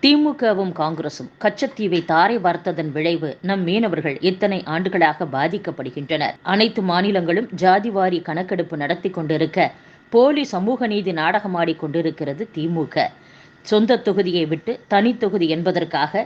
திமுகவும் காங்கிரசும் கச்சத்தீவை தாரை வார்த்ததன் விளைவு நம் மீனவர்கள் இத்தனை ஆண்டுகளாக பாதிக்கப்படுகின்றனர். அனைத்து மாநிலங்களும் ஜாதிவாரி கணக்கெடுப்பு நடத்தி கொண்டிருக்க போலி சமூக நீதி நாடகமாடி கொண்டிருக்கிறது திமுக. சொந்த தொகுதியை விட்டு தனி தொகுதி என்பதற்காக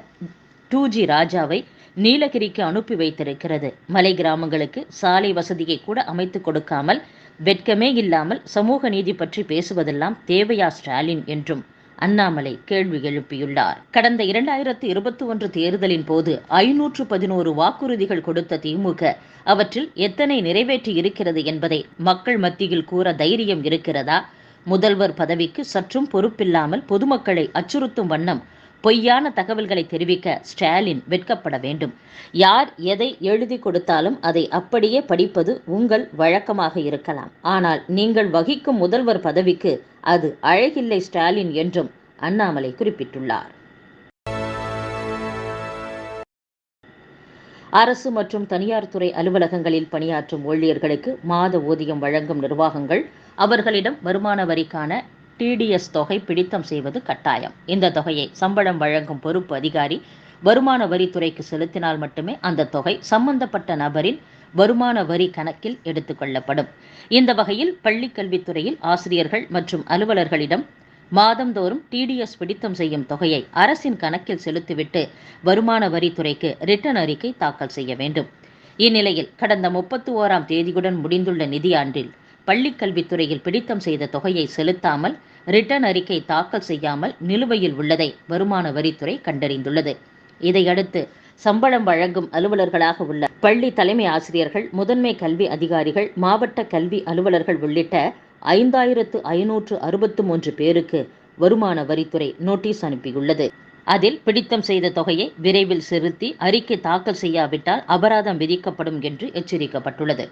2G ராஜாவை நீலகிரிக்கு அனுப்பி வைத்திருக்கிறது. மலை கிராமங்களுக்கு சாலை வசதியை கூட அமைத்து கொடுக்காமல் வெட்கமே இல்லாமல் சமூக நீதி பற்றி பேசுவதெல்லாம் தேவையா ஸ்டாலின் என்றும் அண்ணாமலை கேள்வி எழுப்பியுள்ளார். கடந்த 2021 தேர்தலின் போது 511 வாக்குறுதிகள் கொடுத்த திமுக அவற்றில் எத்தனை நிறைவேற்றி இருக்கிறது என்பதை மக்கள் மத்தியில் கூற தைரியம் இருக்கிறதா? முதல்வர் பதவிக்கு சற்றும் பொறுப்பில்லாமல் பொதுமக்களை அச்சுறுத்தும் வண்ணம் பொய்யான தகவல்களை தெரிவிக்க ஸ்டாலின் வெட்கப்பட வேண்டும். யார் எதை எழுதி கொடுத்தாலும் அதை அப்படியே படிப்பது உங்கள் வழக்கமாக இருக்கலாம். ஆனால் நீங்கள் வகிக்கும் முதல்வர் பதவிக்கு அது அழகில்லை ஸ்டாலின் என்றும் அண்ணாமலை குறிப்பிட்டுள்ளார். அரசு மற்றும் தனியார் துறை அலுவலகங்களில் பணியாற்றும் ஊழியர்களுக்கு மாத ஊதியம் வழங்கும் நிர்வாகங்கள் அவர்களிடம் வருமான வரிக்கான TDS தொகை பிடித்தம் செய்வது கட்டாயம். இந்த தொகையை சம்பளம் வழங்கும் பொறுப்பு அதிகாரி வருமான வரித்துறைக்கு செலுத்தினால் மட்டுமே அந்த தொகை சம்பந்தப்பட்ட நபரின் வருமான வரி கணக்கில் எடுத்துக்கொள்ளப்படும். இந்த வகையில் பள்ளி கல்வித்துறையில் ஆசிரியர்கள் மற்றும் அலுவலர்களிடம் மாதந்தோறும் TDS பிடித்தம் செய்யும் தொகையை அரசின் கணக்கில் செலுத்திவிட்டு வருமான வரித்துறைக்கு ரிட்டர்ன் அறிக்கை தாக்கல் செய்ய வேண்டும். இந்நிலையில் கடந்த 31ஆம் தேதியுடன் முடிந்துள்ள நிதியாண்டில் பள்ளிக் கல்வித்துறையில் பிடித்தம் செய்த தொகையை செலுத்தாமல் ரிட்டர்ன் அறிக்கை தாக்கல் செய்யாமல் நிலுவையில் உள்ளதை வருமான வரித்துறை கண்டறிந்துள்ளது. இதையடுத்து சம்பளம் வழங்கும் அலுவலர்களாக உள்ள பள்ளி தலைமை ஆசிரியர்கள், முதன்மை கல்வி அதிகாரிகள், மாவட்ட கல்வி அலுவலர்கள் உள்ளிட்ட 5563 பேருக்கு வருமான வரித்துறை நோட்டீஸ் அனுப்பியுள்ளது. அதில் பிடித்தம் செய்த தொகையை விரைவில் செலுத்தி அறிக்கை தாக்கல் செய்யாவிட்டால் அபராதம் விதிக்கப்படும் என்று எச்சரிக்கப்பட்டுள்ளது.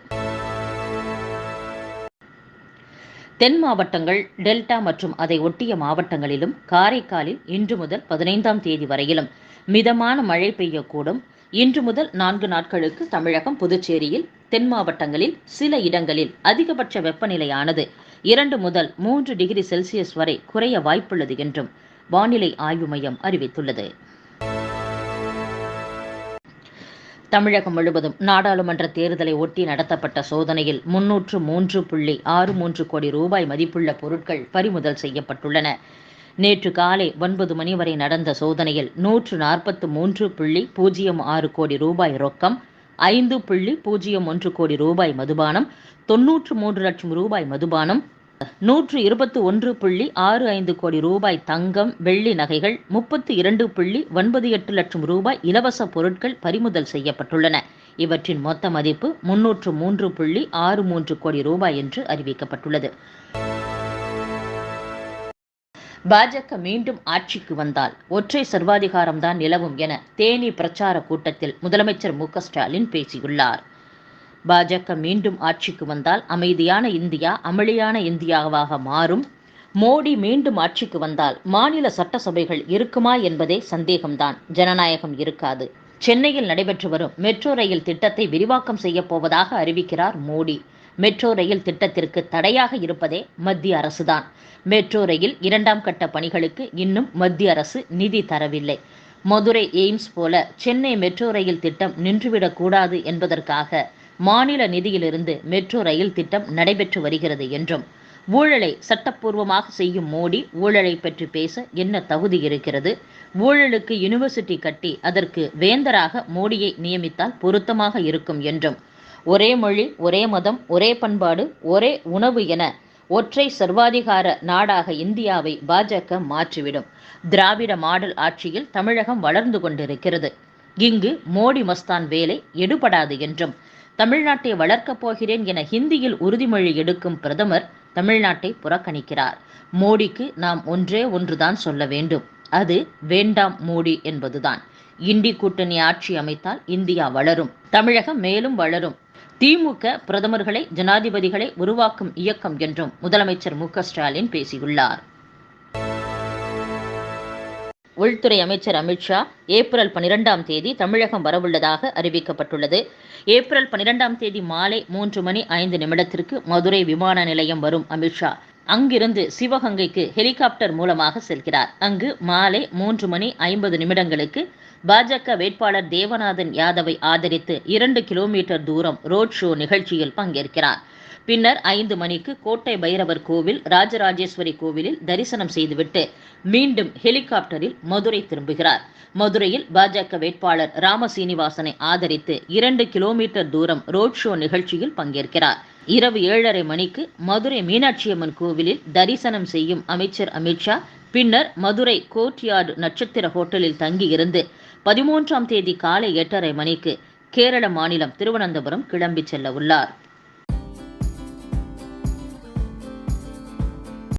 தென் மாவட்டங்கள், டெல்டா மற்றும் அதை ஒட்டிய மாவட்டங்களிலும் காரைக்காலில் இன்று முதல் 15ஆம் தேதி வரையிலும் மிதமான மழை பெய்யக்கூடும். இன்று முதல் 4 நாட்களுக்கு தமிழகம், புதுச்சேரியில் தென் மாவட்டங்களில் சில இடங்களில் அதிகபட்ச வெப்பநிலையானது 2 முதல் 3 டிகிரி செல்சியஸ் வரை குறைய வாய்ப்புள்ளது என்றும் வானிலை ஆய்வு மையம் அறிவித்துள்ளது. தமிழகம் முழுவதும் நாடாளுமன்ற தேர்தலை ஒட்டி நடத்தப்பட்ட சோதனையில் 303.63 கோடி ரூபாய் மதிப்புள்ள பொருட்கள் பறிமுதல் செய்யப்பட்டுள்ளன. நேற்று காலை 9 மணி வரை நடந்த சோதனையில் 143.06 கோடி ரூபாய் ரொக்கம், 5.01 கோடி ரூபாய் மதுபானம், 93 லட்சம் ரூபாய் மதுபானம், 121.65 கோடி ரூபாய் தங்கம், வெள்ளி நகைகள், 32.98 லட்சம் ரூபாய் இலவச பொருட்கள் பறிமுதல் செய்யப்பட்டுள்ளன. இவற்றின் மொத்த மதிப்பு 303.63 கோடி ரூபாய் என்று அறிவிக்கப்பட்டுள்ளது. பாஜக மீண்டும் ஆட்சிக்கு வந்தால் ஒற்றை சர்வாதிகாரம்தான் நிலவும் என தேனி பிரச்சார கூட்டத்தில் முதலமைச்சர் மு க ஸ்டாலின் பேசியுள்ளார். பாஜக மீண்டும் ஆட்சிக்கு வந்தால் அமைதியான இந்தியா அமளியான இந்தியாவாக மாறும். மோடி மீண்டும் ஆட்சிக்கு வந்தால் மாநில சட்டசபைகள் இருக்குமா என்பதே சந்தேகம்தான். ஜனநாயகம் இருக்காது. சென்னையில் நடைபெற்று வரும் மெட்ரோ ரயில் திட்டத்தை விரிவாக்கம் செய்ய போவதாக அறிவிக்கிறார் மோடி. மெட்ரோ ரயில் திட்டத்திற்கு தடையாக இருப்பதே மத்திய அரசுதான். மெட்ரோ ரயில் 2ஆம் கட்ட பணிகளுக்கு இன்னும் மத்திய அரசு நிதி தரவில்லை. மதுரை எய்ம்ஸ் போல சென்னை மெட்ரோ ரயில் திட்டம் நின்றுவிடக்கூடாது என்பதற்காக மாநில நிதியிலிருந்து மெட்ரோ ரயில் திட்டம் நடைபெற்று வருகிறது என்றும், ஊழலை சட்டப்பூர்வமாக செய்யும் மோடி ஊழலை பற்றி பேச என்ன தகுதி இருக்கிறது? ஊழலுக்கு யூனிவர்சிட்டி கட்டி அதற்கு வேந்தராக மோடியை நியமித்தால் பொருத்தமாக இருக்கும் என்றும், ஒரே மொழி, ஒரே மதம், ஒரே பண்பாடு, ஒரே உணவு என ஒற்றை சர்வாதிகார நாடாக இந்தியாவை பாஜக மாற்றிவிடும். திராவிட மாடல் ஆட்சியில் தமிழகம் வளர்ந்து கொண்டிருக்கிறது. இங்கு மோடி மஸ்தான் வேலை எடுபடாது என்றும், தமிழ்நாட்டை வளர்க்கப் போகிறேன் என ஹிந்தியில் உறுதிமொழி எடுக்கும் பிரதமர் தமிழ்நாட்டை புறக்கணிக்கிறார். மோடிக்கு நாம் ஒன்றே ஒன்றுதான் சொல்ல வேண்டும், அது வேண்டாம் மோடி என்பதுதான். இண்டி கூட்டணி ஆட்சி அமைத்தால் இந்தியா வளரும், தமிழகம் மேலும் வளரும். திமுக பிரதமர்களை, ஜனாதிபதிகளை உருவாக்கும் இயக்கம் என்றும் முதலமைச்சர் மு க ஸ்டாலின் பேசியுள்ளார். உள்துறை அமைச்சர் அமித்ஷா ஏப்ரல் 12ஆம் தேதி தமிழகம் வரவுள்ளதாக அறிவிக்கப்பட்டுள்ளது. ஏப்ரல் 12ஆம் தேதி மாலை 3:05 மதுரை விமான நிலையம் வரும் அமித்ஷா அங்கிருந்து சிவகங்கைக்கு ஹெலிகாப்டர் மூலமாக செல்கிறார். அங்கு மாலை 3:50 பாஜக வேட்பாளர் தேவநாதன் யாதவை ஆதரித்து 2 கிலோமீட்டர் தூரம் ரோட் ஷோ நிகழ்ச்சியில் பங்கேற்கிறார். பின்னர் 5 மணிக்கு கோட்டை பைரவர் கோவில், ராஜராஜேஸ்வரி கோவிலில் தரிசனம் செய்துவிட்டு மீண்டும் ஹெலிகாப்டரில் மதுரை திரும்புகிறார். மதுரையில் பாஜக வேட்பாளர் ராமசீனிவாசனை ஆதரித்து 2 கிலோமீட்டர் தூரம் ரோட் ஷோ நிகழ்ச்சியில் பங்கேற்கிறார். இரவு 7:30 மணிக்கு மதுரை மீனாட்சியம்மன் கோவிலில் தரிசனம் செய்யும் அமைச்சர் அமித்ஷா பின்னர் மதுரை கோர்ட்யார்டு நட்சத்திர ஹோட்டலில் தங்கியிருந்து 13ஆம் தேதி காலை 8:30 மணிக்கு கேரள மாநிலம் திருவனந்தபுரம் கிளம்பி செல்ல உள்ளார்.